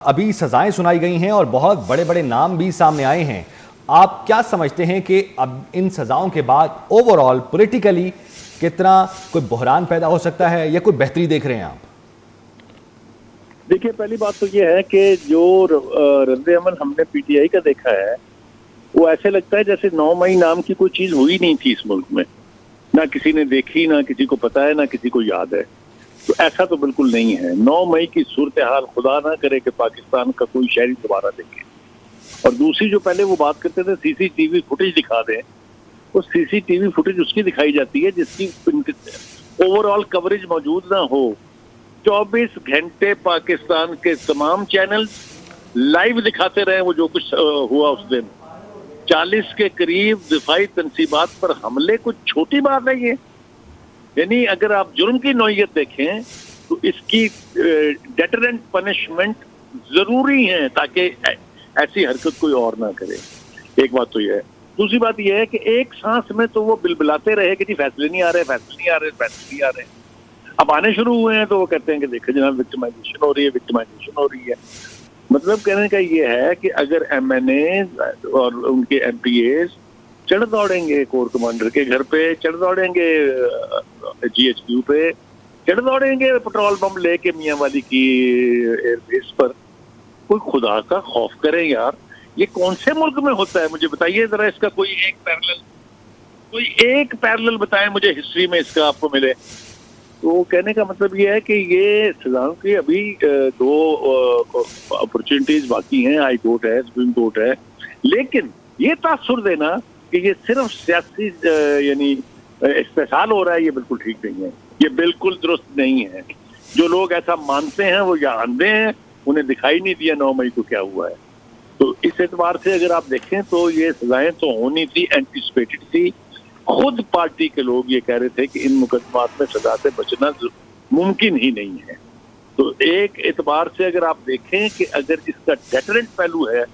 अभी सजाएं सुनाई गई हैं और बहुत बड़े बड़े नाम भी सामने आए हैं। आप क्या समझते हैं कि अब इन सजाओं के बाद ओवरऑल पॉलिटिकली कितना कोई बहरान पैदा हो सकता है या कोई बेहतरी देख रहे हैं आप? देखिए, पहली बात तो ये है कि जो रद्द अमल हमने पीटीआई का देखा है वो ऐसे लगता है जैसे 9 मई नाम की कोई चीज हुई नहीं थी इस मुल्क में। ना किसी ने देखी, ना किसी को पता है, ना किसी को याद है। तो ऐसा तो बिल्कुल नहीं है। 9 मई की सूरत हाल खुदा ना करे कि पाकिस्तान का कोई शहरी दोबारा देखे। और दूसरी जो पहले वो बात करते थे सीसीटीवी फुटेज दिखा दें, वो सीसीटीवी फुटेज उसकी दिखाई जाती है जिसकी ओवरऑल कवरेज मौजूद ना हो। 24 घंटे पाकिस्तान के तमाम चैनल लाइव दिखाते रहे वो जो कुछ हुआ उस दिन। 40 के करीब दिफाई तनसीबात पर हमले कुछ छोटी बात है ये। यानी अगर आप जुर्म की नौयत देखें तो इसकी डेटरेंट पनिशमेंट जरूरी है ताकि ऐसी हरकत कोई और ना करे। एक बात तो यह है। दूसरी बात यह है कि एक सांस में तो वो बिलबिलाते रहे कि जी फैसले नहीं आ रहे, फैसले नहीं आ रहे, फैसले नहीं आ रहे। अब आने शुरू हुए हैं तो वो कहते हैं कि देखो जनाब विक्टिमाइजेशन हो रही है, विक्टिमाइजेशन हो रही है। मतलब कहने का ये है कि अगर एमएनए और उनके एमपीएस चढ़ दौड़ेंगे कोर कमांडर के घर पे, चढ़ दौड़ेंगे जीएचक्यू पे, चढ़ दौड़ेंगे पेट्रोल बम लेके मियां वाली की एयरबेस पर, कोई खुदा का खौफ करें यार। ये कौन से मुल्क में होता है मुझे बताइए जरा। इसका कोई एक पैरेलल बताएं मुझे हिस्ट्री में इसका आपको मिले। तो कहने का मतलब ये है कि ये सजाओं की अभी 2 अपॉर्चुनिटीज बाकी हैं। हाई कोर्ट है, सुप्रीम कोर्ट है, लेकिन ये तासुर देना कि ये सिर्फ सियासी यानी इस्तेसाल हो रहा है, ये बिल्कुल ठीक नहीं है, ये बिल्कुल दुरुस्त नहीं है। जो लोग ऐसा मानते हैं वो या अंधे हैं, उन्हें दिखाई नहीं दिया 9 मई को क्या हुआ है। तो इस एतबार से अगर आप देखें तो ये सजाएं तो होनी थी, एंटिसिपेटेड थी। खुद पार्टी के लोग ये कह रहे थे कि इन मुकदमात में सजा से बचना मुमकिन ही नहीं है। तो एक एतबार से अगर आप देखें कि अगर इसका डेटरेंट पहलू है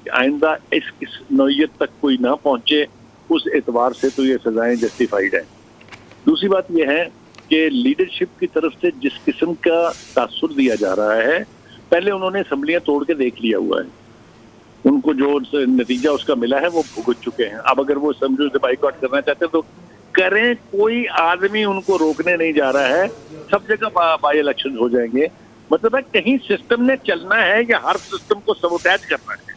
कि आइंदा इस नौयत तक कोई ना पहुंचे, उस एतबार से तो ये सजाएं जस्टिफाइड है। दूसरी बात यह है कि लीडरशिप की तरफ से जिस किस्म का तासुर दिया जा रहा है, पहले उन्होंने असम्बलियां तोड़ के देख लिया हुआ है, उनको जो नतीजा उसका मिला है वो भुगत चुके हैं। अब अगर वो समझो से बाइकआउट करना चाहते हैं तो करें, कोई आदमी उनको रोकने नहीं जा रहा है। सब जगह बाई इलेक्शन हो जाएंगे। मतलब है कहीं सिस्टम ने चलना है या हर सिस्टम को सबोटैच करना है।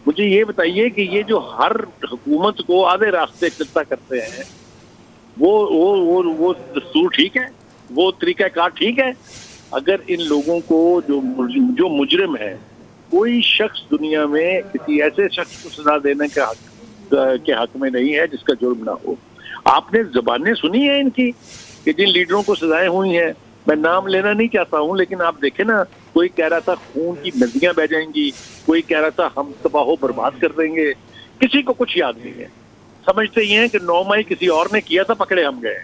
मुझे ये बताइए कि ये जो हर हुकूमत को आधे रास्ते इकट्ठा करते हैं, वो दस्तूर ठीक है, वो तरीकाकार ठीक है? अगर इन लोगों को जो मुजरिम है, कोई शख्स दुनिया में किसी ऐसे शख्स को सजा देने के हक में नहीं है जिसका जुर्म ना हो। आपने जबानें सुनी है इनकी कि जिन लीडरों को सजाएं हुई हैं, मैं नाम लेना नहीं चाहता हूं, लेकिन आप देखें ना, कोई कह रहा था खून की नदियां बह जाएंगी, कोई कह रहा था हम तबाहो बर्बाद कर देंगे। किसी को कुछ याद नहीं है, समझते ही हैं कि 9 मई किसी और ने किया था, पकड़े हम गए।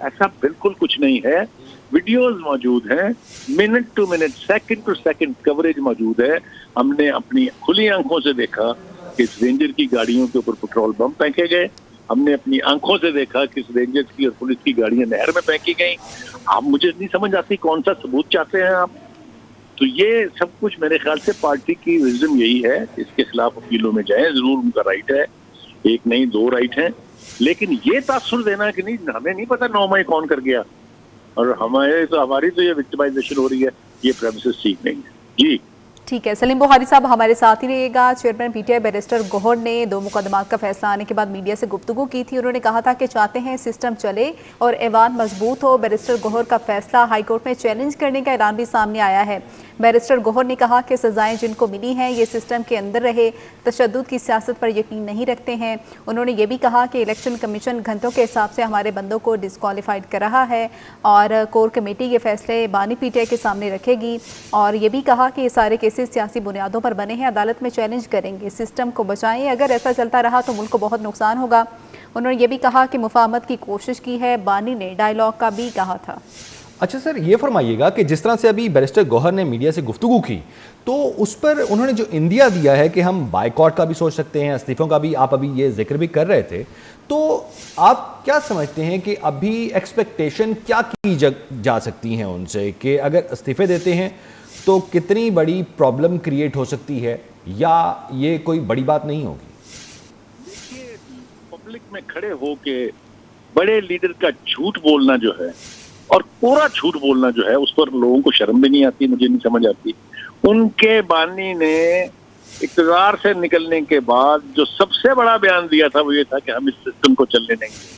ऐसा बिल्कुल कुछ नहीं है। वीडियोस मौजूद हैं, minute to minute, second to second coverage मौजूद है। हमने अपनी खुली आंखों से देखा कि इस रेंजर की गाड़ियों के ऊपर पेट्रोल बम फेंके गए। हमने अपनी आंखों से देखा कि इस रेंजर्स की और पुलिस की गाड़ियां नहर में फेंकी गई। अब मुझे नहीं समझ आती कौन सा सबूत चाहते हैं आप। तो ये सब कुछ मेरे ख्याल से पार्टी की विजडम यही है, इसके खिलाफ अपीलों में जाए, जरूर उनका राइट है, एक नहीं 2 राइट हैं। लेकिन ये तासुर देना कि नहीं हमें नहीं पता 9 मई कौन कर गया और हमारी तो ये विक्टिमाइजेशन हो रही है, ये प्रेमिसेस ठीक नहीं है। जी ठीक है, सलीम बुखारी साहब हमारे साथ ही रहिएगा। चेयरमैन पीटीआई बैरिस्टर गौहर ने 2 मुकदमात का फैसला आने के बाद मीडिया से गुफ्तगू की थी। उन्होंने कहा था कि चाहते हैं सिस्टम चले और ऐवान मजबूत हो। बैरिस्टर गौहर का फैसला हाईकोर्ट में चैलेंज करने का ऐलान भी सामने आया है। बैरिस्टर गौहर ने कहा कि सजाएं जिनको मिली हैं ये सिस्टम के अंदर रहे, तशद्दुद की सियासत पर यकीन नहीं रखते हैं। उन्होंने ये भी कहा कि इलेक्शन कमीशन घंटों के हिसाब से हमारे बंदों को डिस्क्वालीफाइड कर रहा है और कोर कमेटी ये फैसले बानी पीटीआई के सामने रखेगी। और ये भी कहा कि ये सारे केसेस सियासी बुनियादों पर बने हैं, अदालत में चैलेंज करेंगे, सिस्टम को बचाएं। अगर ऐसा चलता रहा तो मुल्क को बहुत नुकसान होगा। उन्होंने ये भी कहा कि मुफाहमत की कोशिश की है। बानी ने डायलॉग का भी कहा था। अच्छा सर, ये फरमाइएगा कि जिस तरह से अभी बैरिस्टर गौहर ने मीडिया से गुफ्तगू की, तो उस पर उन्होंने जो इंदिया दिया है कि हम बाइकआउट का भी सोच सकते हैं, इस्तीफों का भी आप अभी ये जिक्र भी कर रहे थे, तो आप क्या समझते हैं कि अभी एक्सपेक्टेशन क्या की जा सकती हैं उनसे कि अगर इस्तीफे देते हैं तो कितनी बड़ी प्रॉब्लम क्रिएट हो सकती है, या ये कोई बड़ी बात नहीं होगी? देखिए, पब्लिक में खड़े होके बड़े लीडर का झूठ बोलना जो है, और पूरा झूठ बोलना जो है, उस पर लोगों को शर्म भी नहीं आती, मुझे नहीं समझ आती। उनके बानी ने इक़्तिदार से निकलने के बाद जो सबसे बड़ा बयान दिया था वो ये था कि हम इस सिस्टम को चलने देंगे,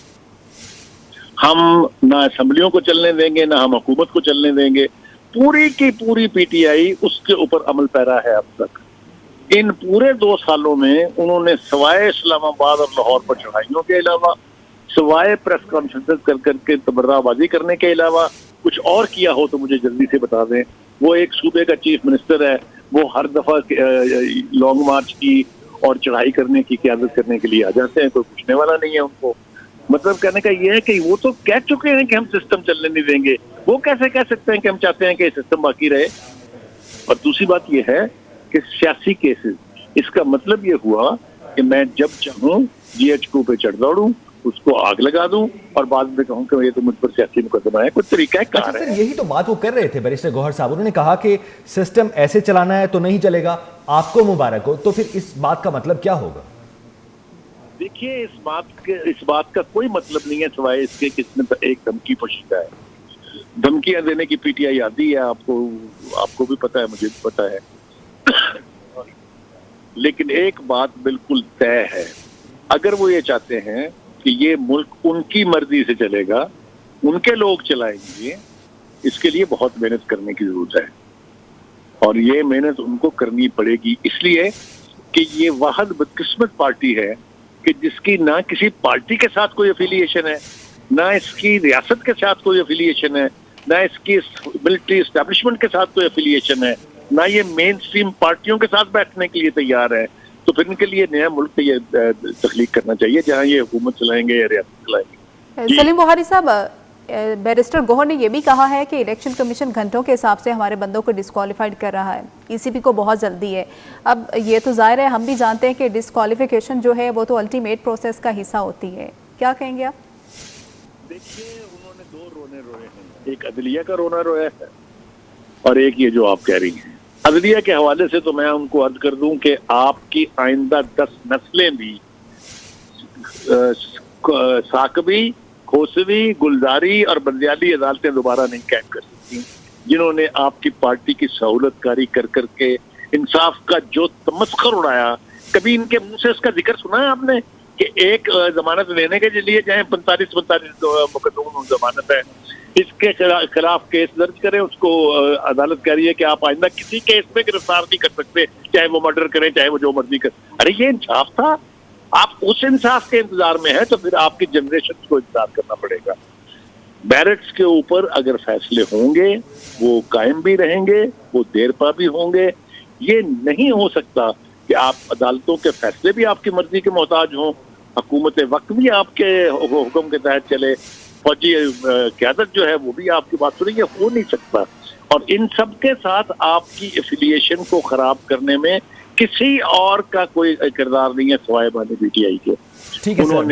हम ना असेंबलियों को चलने देंगे, ना हम हुकूमत को चलने देंगे। पूरी की पूरी पीटीआई उसके ऊपर अमल पैरा है अब तक। इन पूरे 2 सालों में उन्होंने सवाए इस्लामाबाद और लाहौर पर चढ़ाइयों के अलावा, सवाए प्रेस कॉन्फ्रेंस कर करके तबर्राबाजी करने के अलावा कुछ और किया हो तो मुझे जल्दी से बता दें। वो एक सूबे का चीफ मिनिस्टर है, वो हर दफा लॉन्ग मार्च की और चढ़ाई करने की क़यादत करने के लिए आ जाते हैं, कोई पूछने वाला नहीं है उनको। मतलब कहने का ये है कि वो तो कह चुके हैं कि हम सिस्टम चलने नहीं देंगे, वो कैसे कह सकते हैं कि हम चाहते हैं कि सिस्टम बाकी रहे। और दूसरी बात ये है कि सियासी केसेस, इसका मतलब ये हुआ कि मैं जब चाहूं GHQ पे चढ़ दौड़ूं, उसको आग लगा दूं और बाद में कहूं कि ये तो मुझ पर सियासी मुकदमा है, कुछ तरीका है कार है। यही तो बात वो कर रहे थे बैरिस्टर गौहर साहब। उन्होंने कहा कि सिस्टम ऐसे चलाना है तो नहीं चलेगा, आपको मुबारक हो। तो फिर इस बात का मतलब क्या होगा? देखिए, इस बात का कोई मतलब नहीं है सिवाय इसके कि इसमें एक धमकी पोशीदा है। धमकियां देने की पीटीआई आती है, आपको भी पता है, मुझे भी पता है। लेकिन एक बात बिल्कुल तय है, अगर वो ये चाहते हैं कि ये मुल्क उनकी मर्जी से चलेगा, उनके लोग चलाएंगे, इसके लिए बहुत मेहनत करने की जरूरत है। और ये मेहनत उनको करनी पड़ेगी, इसलिए कि ये वाहद बदकिस्मत पार्टी है कि जिसकी ना किसी पार्टी के साथ कोई एफिलिएशन है, ना इसकी रियासत के साथ कोई एफिलिएशन है, ना इसकी मिलिट्री एस्टेब्लिशमेंट के साथ कोई एफिलिएशन है, ना ये मेन स्ट्रीम पार्टियों के साथ बैठने के लिए तैयार है। तो फिर इनके लिए नया मुल्क ये तख्लीक करना चाहिए जहां ये हुकूमत चलाएंगे या रियासत चलाएंगे। सलीम बुहारी साहब, बैरिस्टर गौहर ने यह भी कहा है कि इलेक्शन कमीशन घंटों के हिसाब से हमारे बंदों को डिस्क्वालीफाइड कर रहा है, ECP को बहुत जल्दी है। अब ये तो जाहिर है, हम भी जानते हैं कि डिस्क्वालिफिकेशन जो है वो तो अल्टीमेट प्रोसेस का हिस्सा होती है। क्या कहेंगे आप? देखिए, उन्होंने 2 रोने रोए हैं, एक अदलिया का रोना रोया है और एक ये जो आप कह रही हैं। अदलिया के हवाले से तो मैं उनको अर्ज कर दूं कि आपकी आइंदा 10 नस्लें भी साकबी, खोसवी, गुलजारी और बंदियाली अदालतें दोबारा नहीं कायम कर सकती, जिन्होंने आपकी पार्टी की सहूलतकारी कर करके इंसाफ का जो तमस्खर उड़ाया। कभी इनके मुंह से इसका जिक्र सुना है आपने कि एक जमानत लेने के लिए चाहे 45 मुकदमों जमानत है, इसके खिलाफ केस दर्ज करें, उसको अदालत कह रही है कि आप आइंदा किसी केस में गिरफ्तार नहीं कर सकते, चाहे वो मर्डर करें, चाहे वो जो मर्जी करें। अरे ये इंसाफ था? आप उस इंसाफ के इंतजार में है तो फिर आपकी जनरेशन को इंतजार करना पड़ेगा। बैरक्स के ऊपर अगर फैसले होंगे वो कायम भी रहेंगे, वो देरपा भी होंगे। ये नहीं हो सकता कि आप अदालतों के फैसले भी आपकी मर्जी के मोहताज हों, हुकूमत वक्त भी आपके हुक्म के तहत चले, फौजी क़यादत जो है वो भी आपकी बात सुने। ये हो नहीं सकता। और इन सब के साथ आपकी एफिलिएशन को खराब करने में किसी और का कोई किरदार नहीं है सिवाय पीटीआई के। ठीक है सर।